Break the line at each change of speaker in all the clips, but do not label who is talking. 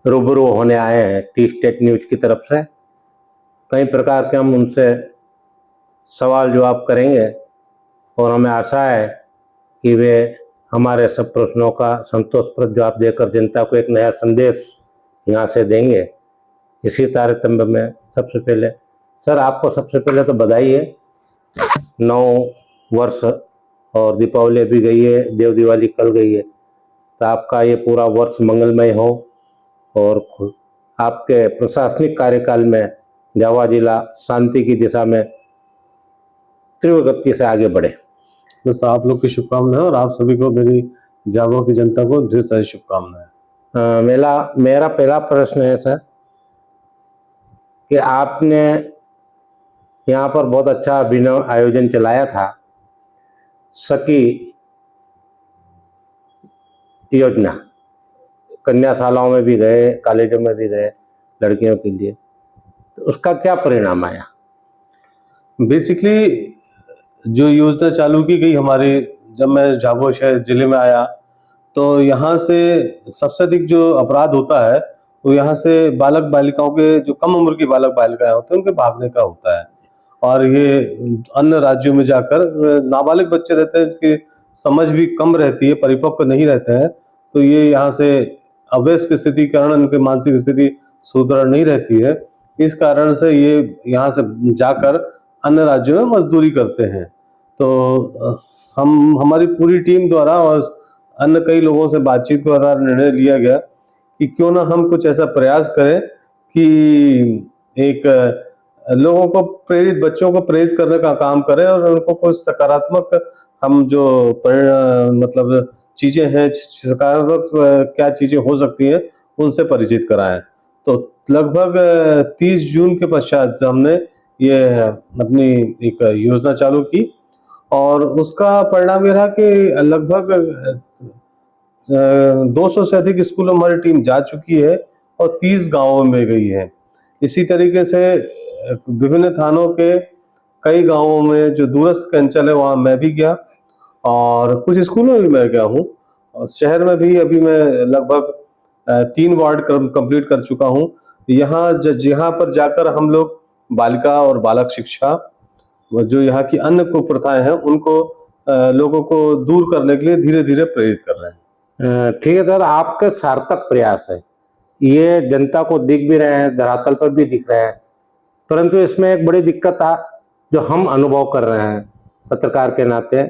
रूबरू होने आए हैं टी स्टेट न्यूज की तरफ से। कई प्रकार के हम उनसे सवाल जवाब करेंगे और हमें आशा है कि वे हमारे सब प्रश्नों का संतोषप्रद जवाब देकर जनता को एक नया संदेश यहाँ से देंगे। इसी तारतम्य में सबसे पहले सर आपको सबसे पहले तो बधाई है, 9 वर्ष और दीपावली अभी गई है, देव दिवाली कल गई है, तो आपका ये पूरा वर्ष मंगलमय हो और आपके प्रशासनिक कार्यकाल में झाबुआ जिला शांति की दिशा में तीव्र गति से आगे बढ़े।
बस आप लोग की शुभकामनाएं और आप सभी को, मेरी झाबुआ की जनता को ढेर सारी शुभकामनाएं।
मेरा पहला प्रश्न है सर कि आपने यहाँ पर बहुत अच्छा अभिनव आयोजन चलाया था, सखी योजना, कन्याशालाओं में भी गए, कॉलेजों में भी गए लड़कियों के लिए, तो उसका क्या परिणाम आया?
बेसिकली जो योजना चालू की गई हमारी, जब मैं झाबुआ शहर जिले में आया तो यहाँ से सबसे अधिक जो अपराध होता है वो यहाँ से बालक बालिकाओं के, जो कम उम्र की बालक बालिकाएं होते हैं, उनके भागने का होता है। और ये अन्य राज्यों में जाकर नाबालिग बच्चे रहते हैं, कि समझ भी कम रहती है, परिपक्व नहीं रहते हैं, तो ये यहाँ से अवयस्क स्थिति के कारण उनकी मानसिक स्थिति सुदृढ़ नहीं रहती है। इस कारण से ये यहाँ से जाकर अन्य राज्यों में मजदूरी करते हैं। तो हमारी पूरी टीम द्वारा और अन्य कई लोगों से बातचीत के द्वारा निर्णय लिया गया कि क्यों ना हम कुछ ऐसा प्रयास करें कि एक लोगों को प्रेरित, बच्चों को प्रेरित करने का काम करें और उनको कुछ सकारात्मक, हम जो मतलब चीजें हैं, सकारात्मक क्या चीजें हो सकती हैं, उनसे परिचित कराएं। तो लगभग 30 जून के पश्चात हमने ये अपनी एक योजना चालू की और उसका परिणाम ये रहा कि लगभग 200 से अधिक स्कूलों में हमारी टीम जा चुकी है और 30 गांवों में गई है। इसी तरीके से विभिन्न थानों के कई गांवों में जो दूरस्थ के अंचल है वहां मैं भी गया और कुछ स्कूलों में भी मैं गया हूँ। और शहर में भी अभी मैं लगभग 3 वार्ड कंप्लीट कर चुका हूँ। यहाँ पर जाकर हम लोग बालिका और बालक शिक्षा, जो यहाँ की अन्य कुप्रथाएं हैं, उनको लोगों को दूर करने के लिए धीरे धीरे प्रेरित कर रहे हैं।
ठीक है सर, आपके सार्थक प्रयास है, ये जनता को दिख भी रहे हैं, धरातल पर भी दिख रहे हैं, परंतु इसमें एक बड़ी दिक्कत आ जो हम अनुभव कर रहे हैं पत्रकार के नाते,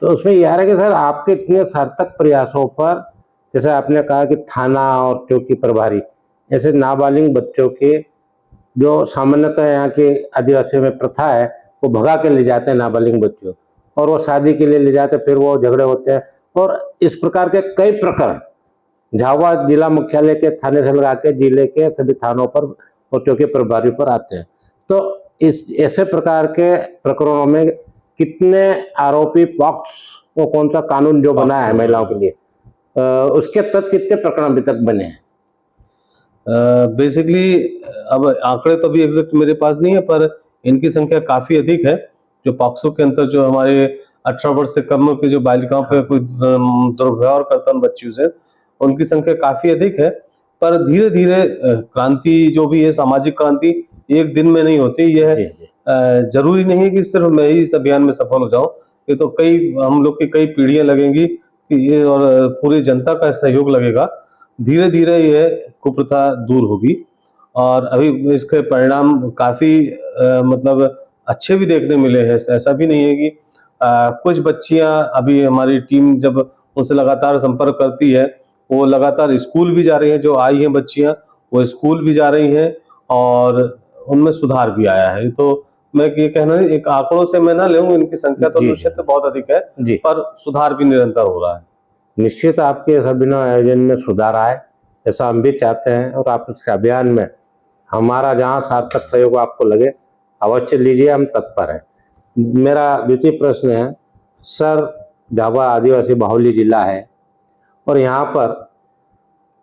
तो उसमें यह है कि सर आपके इतने सार्थक प्रयासों पर, जैसे आपने कहा कि थाना और चौकी प्रभारी ऐसे नाबालिग बच्चों के, जो सामान्यतः यहाँ के आदिवासियों में प्रथा है, वो भगा के ले जाते हैं नाबालिग बच्चों और वो शादी के लिए ले जाते हैं, फिर वो झगड़े होते हैं और इस प्रकार के कई प्रकरण झाबुआ जिला मुख्यालय के थाने से लगा के जिले के सभी थानों पर और चौकी प्रभारी पर आते हैं। तो इस ऐसे प्रकार के प्रकरणों में कितने आरोपी पॉक्स, वो कौन सा कानून जो बना है महिलाओं के लिए, उसके तहत कितने प्रकरण अभी तक बने हैं?
बेसिकली अब आंकड़े तो अभी एग्जैक्ट मेरे पास नहीं है, पर इनकी संख्या काफी अधिक है। जो पॉक्सो के अंतर, जो हमारे 18 वर्ष से कम की जो बालिकाओं पे कोई दुर्व्यवहार करता है बच्चियों से, उनकी संख्या काफी अधिक है। पर धीरे धीरे क्रांति जो भी है, सामाजिक क्रांति एक दिन में नहीं होती। यह जरूरी नहीं है कि सिर्फ मैं ही इस अभियान में सफल हो जाऊं, ये तो हम लोग की कई पीढ़ियां लगेंगी कि ये, और पूरी जनता का सहयोग लगेगा। धीरे धीरे यह कुप्रथा दूर होगी और अभी इसके परिणाम काफी मतलब अच्छे भी देखने मिले हैं। ऐसा भी नहीं है कि कुछ बच्चियां, अभी हमारी टीम जब उनसे लगातार संपर्क करती है, वो लगातार स्कूल भी जा रही हैं। जो आई हैं बच्चियां, वो स्कूल भी जा रही हैं और उनमें सुधार भी आया है। तो मैं ये कहना, एक आंकड़ों से मैं ना लूं, इनकी संख्या तो निश्चित बहुत अधिक है, पर सुधार भी निरंतर हो रहा है।
निश्चित आपके इस अभिनव आयोजन में सुधार आए, ऐसा हम भी चाहते हैं और आप इस अभियान में हमारा जहां सार्थक सहयोग आपको लगे अवश्य लीजिए, हम तत्पर हैं। मेरा द्वितीय प्रश्न है सर, झाबुआ आदिवासी बाहुल्य जिला है और यहाँ पर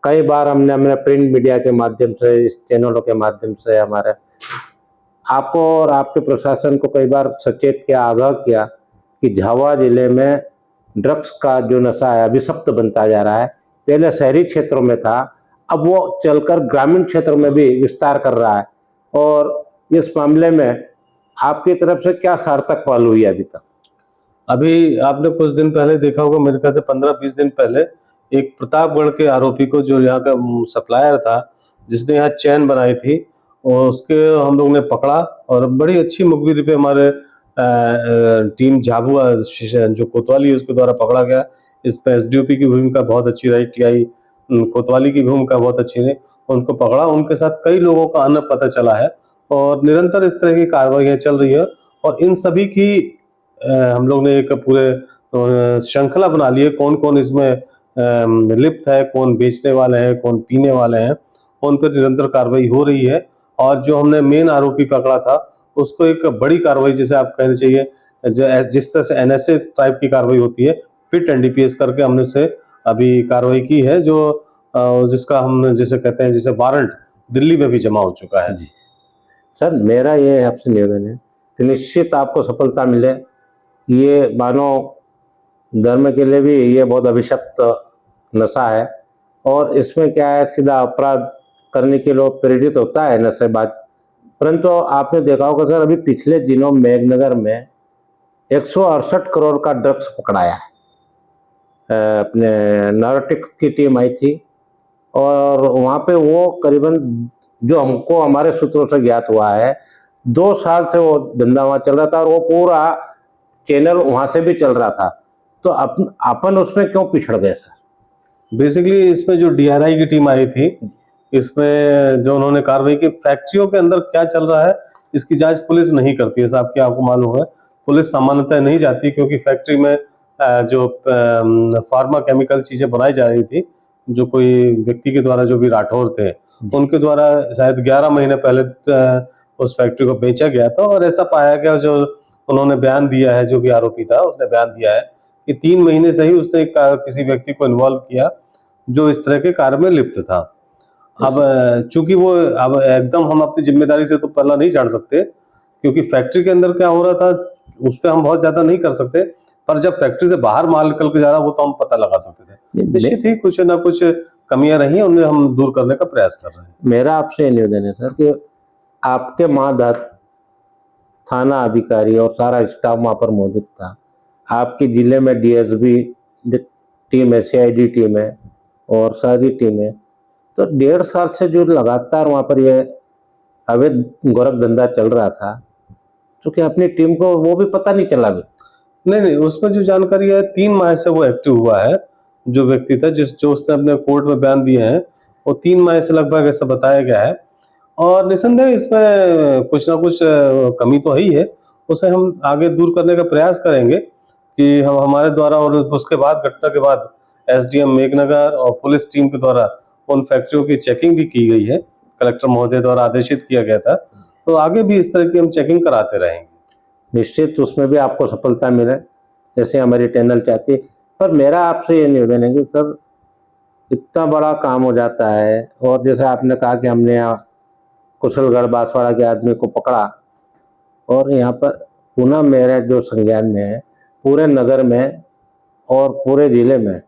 कई बार हमने प्रिंट मीडिया के माध्यम से, इस चैनलों के माध्यम से हमारे आपको और आपके प्रशासन को कई बार सचेत किया, आगाह किया कि झाबुआ जिले में ड्रग्स का जो नशा है अभिशप्त बनता जा रहा है। पहले शहरी क्षेत्रों में था, अब वो चलकर ग्रामीण क्षेत्र में भी विस्तार कर रहा है। और इस मामले में आपकी तरफ से क्या सार्थक पहल हुई है अभी तक?
अभी आपने कुछ दिन पहले देखा होगा, मेरे ख्याल से 15-20 दिन पहले एक प्रतापगढ़ के आरोपी को, जो यहाँ का सप्लायर था, जिसने यहाँ चैन बनाई थी, और उसके हम लोग ने पकड़ा और बड़ी अच्छी मुखबिरी पे हमारे टीम झाबुआ जो कोतवाली है उसके द्वारा पकड़ा गया। इसमें एसडीओपी की भूमिका बहुत अच्छी रही, टीआई कोतवाली की भूमिका बहुत अच्छी रही। उनको पकड़ा, उनके साथ कई लोगों का अन्य पता चला है और निरंतर इस तरह की कार्रवाइयाँ चल रही है। और इन सभी की हम लोग ने एक पूरे श्रृंखला बना ली है, कौन कौन इसमें लिप्त है, कौन बेचने वाले हैं, कौन पीने वाले हैं, उन पर निरंतर कार्रवाई हो रही है। और जो हमने मेन आरोपी पकड़ा था उसको एक बड़ी कार्रवाई, जैसे आप कहना चाहिए जिस तरह से एनएसए टाइप की कार्रवाई होती है, पिट एनडीपीएस करके हमने उसे अभी कार्रवाई की है, जो जिसका हम जैसे कहते हैं, जैसे वारंट दिल्ली में भी जमा हो चुका है।
जी सर, मेरा ये आपसे निवेदन है कि निश्चित आपको सफलता मिले। ये मानव धर्म के लिए भी ये बहुत अभिशप्त नशा है और इसमें क्या है, सीधा अपराध करने के लिए प्रेरित होता है नशेबाज। परंतु आपने देखा होगा सर, अभी पिछले दिनों मेघनगर में 168 करोड़ का ड्रग्स पकड़ाया है। अपने नार्कोटिक्स की टीम आई थी और वहाँ पे वो करीबन, जो हमको हमारे सूत्रों से ज्ञात हुआ है, 2 साल से वो धंधा वहाँ चल रहा था और वो पूरा चैनल वहाँ से भी चल रहा था। तो अपन उसमें क्यों पिछड़ गए सर?
बेसिकली इसमें जो डीआरआई की टीम आई थी, इसमें जो उन्होंने कार्रवाई की, फैक्ट्रियों के अंदर क्या चल रहा है इसकी जांच पुलिस नहीं करती है साहब, क्या आपको मालूम है? पुलिस सामान्यतः नहीं जाती, क्योंकि फैक्ट्री में जो फार्मा केमिकल चीजें बनाई जा रही थी, जो कोई व्यक्ति के द्वारा, जो भी राठौर थे, उनके द्वारा शायद 11 महीने पहले उस फैक्ट्री को बेचा गया था। और ऐसा पाया गया, जो उन्होंने बयान दिया है, जो भी आरोपी था उसने बयान दिया है कि 3 महीने से ही उसने किसी व्यक्ति को इन्वॉल्व किया जो इस तरह के कार्य में लिप्त था। अब चूंकि वो, अब एकदम हम अपनी जिम्मेदारी से तो पहला नहीं जान सकते, क्योंकि फैक्ट्री के अंदर क्या हो रहा था उस पर हम बहुत ज्यादा नहीं कर सकते, पर जब फैक्ट्री से बाहर माल निकल के जा रहा वो तो हम पता लगा सकते थे। निश्चित ही कुछ ना कुछ कमियां रही, उन्हें हम दूर करने का प्रयास कर रहे हैं।
मेरा आपसे निवेदन है सर कि आपके मातहत थाना अधिकारी और सारा स्टाफ वहाँ पर मौजूद था। आपके जिले में डीएसबी टीम है, सीआईडी टीम है और सारी टीम है। तो 1.5 साल से जो लगातार वहाँ पर ये अवैध गोरख धंधा चल रहा था, क्योंकि अपनी टीम को वो भी पता नहीं चला। भी
नहीं, उसमें जो जानकारी है, 3 माह से वो एक्टिव हुआ है। जो व्यक्ति था, जो उसने अपने कोर्ट में बयान दिए हैं, वो 3 माह से लगभग ऐसा बताया गया है। और निसंदेह इसमें कुछ ना कुछ कमी तो है ही है, उसे हम आगे दूर करने का प्रयास करेंगे कि हम हमारे द्वारा, और उसके बाद, घटना के बाद एसडीएम मेघनगर और पुलिस टीम के द्वारा उन फैक्ट्रियों की चेकिंग भी की गई है, कलेक्टर महोदय द्वारा आदेशित किया गया था। तो आगे भी इस तरह की हम चेकिंग कराते रहेंगे।
निश्चित उसमें भी आपको सफलता मिले, जैसे हमारी टैनल चाहती है। पर मेरा आपसे ये निवेदन है कि सर, इतना बड़ा काम हो जाता है और जैसे आपने कहा कि हमने यहाँ कुशलगढ़ बांसवाड़ा के आदमी को पकड़ा, और यहाँ पर पुनः मेरे जो संज्ञान में है, पूरे नगर में और पूरे जिले में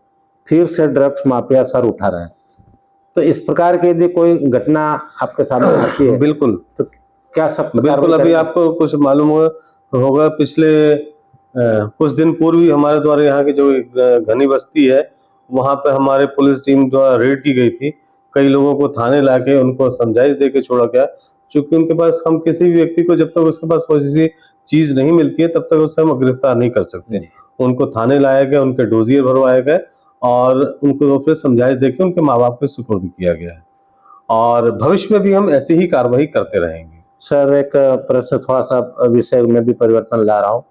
फिर से ड्रग्स माफिया सर उठा रहे हैं। तो इस प्रकार की यदि कोई घटना आपके सामने आती है,
बिल्कुल,
तो क्या सब
बिल्कुल। अभी आपको कुछ मालूम होगा, पिछले कुछ दिन पूर्व ही हमारे द्वारा यहाँ की जो घनी बस्ती है, वहां पे हमारे पुलिस टीम द्वारा रेड की गई थी। कई लोगों को थाने लाके उनको समझाइश दे के छोड़ा गया, क्योंकि उनके पास, हम किसी भी व्यक्ति को जब तक उसके पास कोई सी चीज नहीं मिलती है तब तक उसे हम गिरफ्तार नहीं कर सकते। उनको थाने लाया गया, उनके डोजियर भरवाए गए और उनको फिर समझाइश देके उनके माँ बाप के सुपुर्द किया गया है। और भविष्य में भी हम ऐसी ही कार्रवाई करते रहेंगे।
सर, एक प्रश्न, थोड़ा सा विषय में भी परिवर्तन ला रहा हूँ।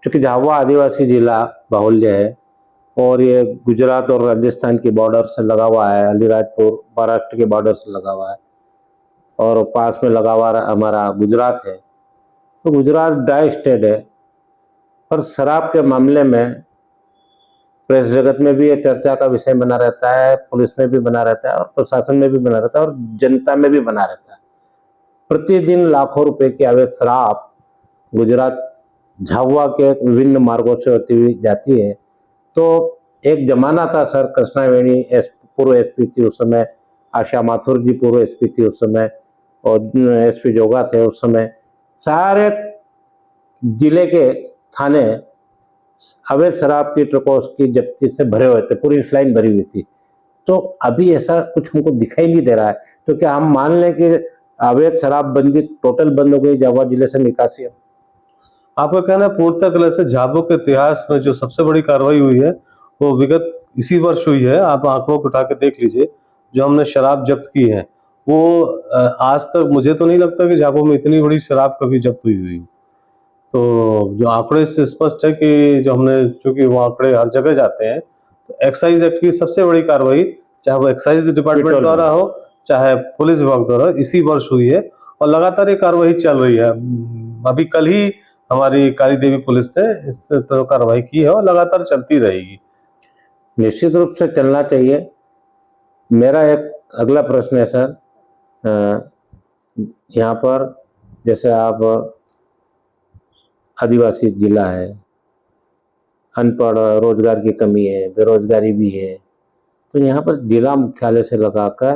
चूंकि झाबुआ आदिवासी जिला बाहुल्य है और ये गुजरात और राजस्थान की बॉर्डर से लगा हुआ है, अलीराजपुर महाराष्ट्र के बॉर्डर से लगा हुआ है और पास में लगा हुआ हमारा गुजरात है। तो गुजरात ड्राई स्टेट है, पर शराब के मामले में प्रेस जगत में भी ये चर्चा का विषय बना रहता है, पुलिस में भी बना रहता है और प्रशासन में भी बना रहता है और जनता में भी बना रहता है। प्रतिदिन लाखों रुपए की अवैध शराब गुजरात झाबुआ के विभिन्न मार्गों से होती हुई जाती है। तो एक जमाना था सर, कृष्णा वेणी पूर्व एसपी थी उस समय, आशा माथुर जी पूर्व एसपी थी उस समय, और एसपी जोगा थे उस समय। सारे जिले के थाने अवैध शराब की ट्रकों की जब्ती से भरे हुए थे, पूरी लाइन भरी हुई थी। तो अभी ऐसा कुछ हमको दिखाई नहीं दे रहा है। तो क्या हम मान लें कि अवैध शराबबंदी टोटल बंद हो गई झाबुआ जिले से निकासी?
आपका कहना है पूर्णतः गलत है। झाबुआ के इतिहास में जो सबसे बड़ी कार्रवाई हुई है वो विगत इसी वर्ष हुई है। आप आंकड़ों को उठा के देख लीजिए, जो हमने शराब जब्त की है वो आज तक मुझे तो नहीं लगता कि झाबुआ में इतनी बड़ी शराब कभी जब्त हुई। तो जो आंकड़े से स्पष्ट है कि जो हमने, चूंकि वो आंकड़े हर जगह जाते हैं, तो एक्साइज एक्ट की सबसे बड़ी कार्रवाई, चाहे वो एक्साइज डिपार्टमेंट द्वारा हो चाहे पुलिस विभाग द्वारा, इसी वर्ष हुई है और लगातार ये कार्रवाई चल रही है। अभी कल ही हमारी काली देवी पुलिस ने इस पर कार्रवाई की है और लगातार चलती रहेगी।
निश्चित रूप से चलना चाहिए। मेरा एक अगला प्रश्न है सर, यहाँ पर जैसे आप आदिवासी जिला है, अनपढ़, रोजगार की कमी है, बेरोजगारी भी है, तो यहाँ पर जिला मुख्यालय से लगाकर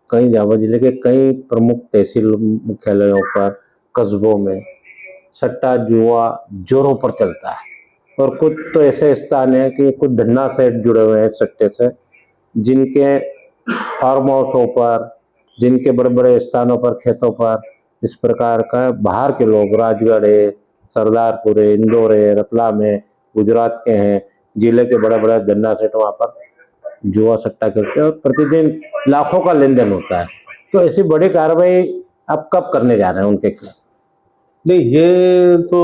कई झाबुआ जिले के कई प्रमुख तहसील मुख्यालयों पर, कस्बों में सट्टा जुआ जोरों पर चलता है। और कुछ तो ऐसे स्थान है कि कुछ धन्ना सेठ जुड़े हुए हैं सट्टे से, जिनके फार्म हाउसों पर, जिनके बड़े बड़े स्थानों पर, खेतों पर इस प्रकार का बाहर के लोग, राजगढ़ है, सरदारपुर है, इंदौर है, रतलाम है, गुजरात के हैं, जिले के बड़े बड़े धन्ना सेठ वहाँ पर जुआ सट्टा करते हैं और प्रतिदिन लाखों का लेन देन होता है। तो ऐसी बड़ी कार्रवाई आप कब करने जा रहे हैं उनके खिलाफ?
नहीं, ये तो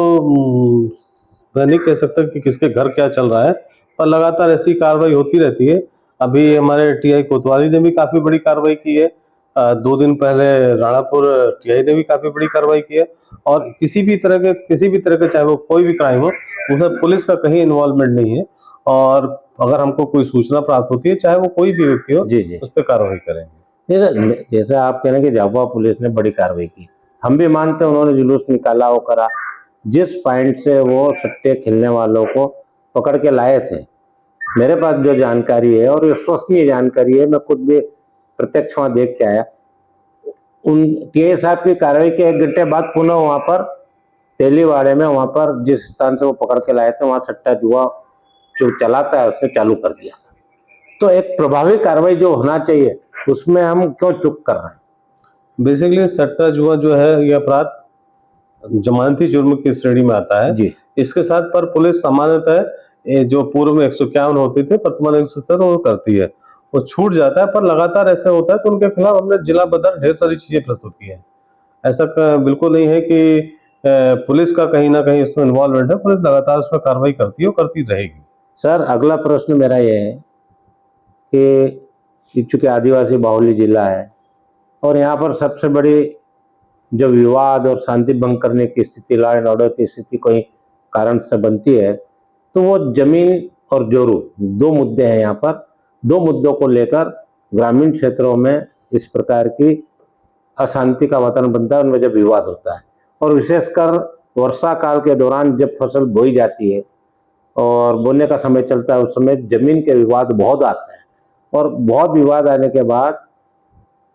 मैं नहीं कह सकता कि किसके घर क्या चल रहा है, पर लगातार ऐसी कार्रवाई होती रहती है। अभी हमारे टीआई कोतवाली ने भी काफी बड़ी कार्रवाई की है। 2 दिन पहले राणापुर टीआई ने भी काफी बड़ी कार्रवाई की है। और किसी भी तरह के चाहे वो कोई भी क्राइम हो, उसमें पुलिस का कहीं इन्वॉल्वमेंट नहीं है। और अगर हमको कोई सूचना प्राप्त होती है, चाहे वो कोई भी व्यक्ति हो,
जी जी,
उस पर कार्रवाई करेंगे।
जैसे आप कह रहे हैं कि झाबुआ पुलिस ने बड़ी कार्रवाई की, हम भी मानते हैं उन्होंने जुलूस निकाला, वो करा। जिस पॉइंट से वो सट्टे खेलने वालों को पकड़ के लाए थे, मेरे पास जो जानकारी है और विश्वसनीय जानकारी है, मैं खुद भी प्रत्यक्ष वहां देख के आया, उन टीए साहब की कार्रवाई के 1 घंटे बाद पुनः वहां पर तेलीवाड़े में, वहां पर जिस स्थान से वो पकड़ के लाए थे, वहां सट्टा जुआ जो चलाता है उसने चालू कर दिया सर। तो एक प्रभावी कार्रवाई जो होना चाहिए उसमें हम क्यों चूक कर रहे हैं?
बेसिकली सट्टा जुआ जो है ये अपराध जमानती जुर्म की श्रेणी में आता है
जी।
इसके साथ पर पुलिस सामान्यतः जो पूर्व में 151 होते थे, वर्तमान 170 वो करती है, वो छूट जाता है। पर लगातार ऐसा होता है तो उनके खिलाफ हमने जिला बदर ढेर सारी चीजें प्रस्तुत की है। ऐसा बिल्कुल नहीं है कि पुलिस का कहीं ना कहीं इसमें इन्वॉल्वमेंट है। पुलिस लगातार इसमें कार्रवाई करती है और करती रहेगी।
सर अगला प्रश्न मेरा ये है कि चूंकि आदिवासी बाहुल्य जिला है और यहाँ पर सबसे बड़ी जो विवाद और शांति भंग करने की स्थिति, लॉ एंड ऑर्डर की स्थिति कोई कारण से बनती है, तो वो जमीन और जोरू 2 मुद्दे हैं। यहाँ पर 2 मुद्दों को लेकर ग्रामीण क्षेत्रों में इस प्रकार की अशांति का वातावरण बनता है, उनमें जब विवाद होता है। और विशेषकर वर्षा काल के दौरान जब फसल बोई जाती है और बोने का समय चलता है, उस समय जमीन के विवाद बहुत आते हैं। और बहुत विवाद आने के बाद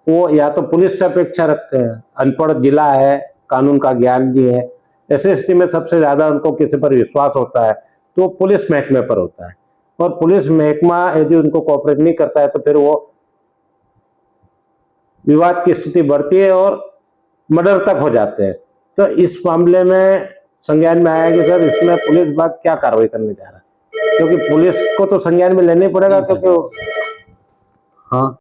वो या तो पुलिस से अपेक्षा रखते हैं, अनपढ़ जिला है, कानून का ज्ञान नहीं है, ऐसे स्थिति में सबसे ज्यादा उनको किसी पर विश्वास होता है तो पुलिस महकमे पर होता है। और पुलिस महकमा यदि उनको कोऑपरेट नहीं करता है तो फिर वो विवाद की स्थिति बढ़ती है और मर्डर तक हो जाते हैं। तो इस मामले में संज्ञान में आया कि सर इसमें पुलिस विभाग क्या कार्रवाई करने जा रहा है, क्योंकि पुलिस को तो संज्ञान में लेना ही पड़ेगा, क्योंकि
हाँ।